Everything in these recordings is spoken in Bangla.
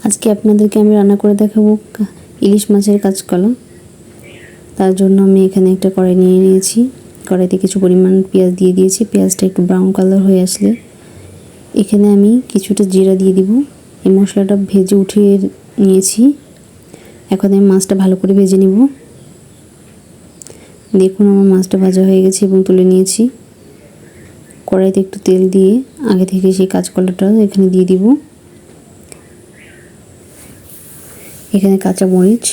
আজকে আপনাদেরকে আমি রান্না করে দেখাবো ইলিশ মাছের কাঁচকলা। তার জন্য আমি এখানে একটা কড়াই নিয়ে নিয়েছি। কড়াইতে কিছু পরিমাণ পেঁয়াজ দিয়ে দিয়েছি। পেঁয়াজটা একটু ব্রাউন কালার হয়ে আসলে এখানে আমি কিছুটা জিরা দিয়ে দিব। এই মশলাটা ভেজে উঠিয়ে নিয়েছি। এখন আমি মাছটা ভালো করে ভেজে নিব। দেখুন আমার মাছটা ভাজা হয়ে গেছে এবং তুলে নিয়েছি। কড়াইতে একটু তেল দিয়ে আগে থেকে সেই কাঁচকলাটা এখানে দিয়ে দিব। এখানে কাঁচা মরিচ,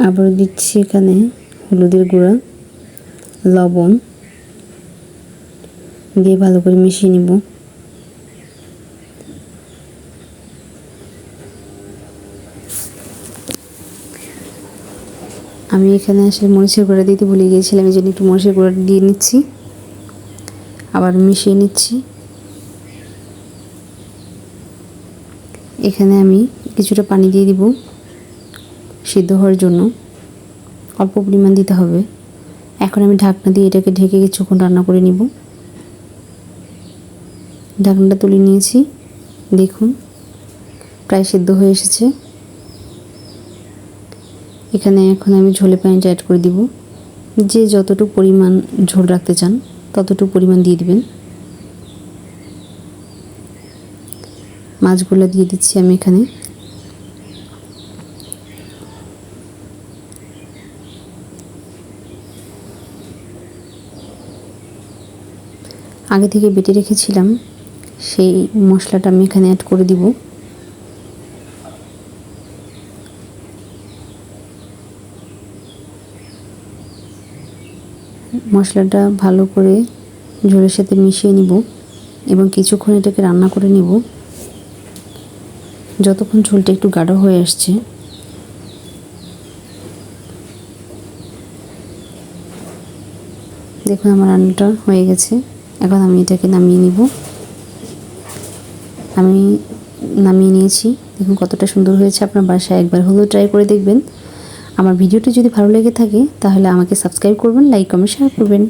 আবার দিচ্ছি এখানে হলুদের গুঁড়া, লবণ দিয়ে ভালো করে মিশিয়ে নিব। আমি এখানে আসলে মরিচের গুঁড়া দিতে ভুলে গিয়েছিলাম, এই জন্য একটু মরিচের গুঁড়া দিয়ে নিচ্ছি, আবার মিশিয়ে নিচ্ছি। এখানে আমি কিছুটা পানি দিয়ে দিব সিদ্ধ হওয়ার জন্য, অল্প পরিমাণ দিতে হবে। এখন আমি ঢাকনা দিয়ে এটাকে ঢেকে কিছুক্ষণ রান্না করে নিব। ঢাকনাটা তুলে নিয়েছি, দেখুন প্রায় সিদ্ধ হয়ে এসেছে। এখানে এখন আমি ঝোলে পানিটা অ্যাড করে দিব। যে যতটুকু পরিমাণ ঝোল রাখতে চান ততটুকু পরিমাণ দিয়ে দিবেন। মাছগুলো দিয়ে দিচ্ছি আমি এখানে। আগে থেকে বেটে রেখেছিলাম সেই মশলাটা আমি এখানে অ্যাড করে দিব। মশলাটা ভালো করে ঝোলের সাথে মিশিয়ে নিব এবং কিছুক্ষণ এটাকে রান্না করে নিব যতক্ষণ ঝোলটা একটু গাঢ় হয়ে আসছে। দেখুন আমার রান্নাটা হয়ে গেছে। এখন আমি এটাকে নামিয়ে নিব। আমি নামিয়ে নিয়েছি। দেখুন কতটা সুন্দর হয়েছে। আপনার বাসায় একবার হলেও ট্রাই করে দেখবেন। আমার ভিডিওটি যদি ভালো লেগে থাকে তাহলে আমাকে সাবস্ক্রাইব করবেন, লাইক কমেন্ট শেয়ার করবেন।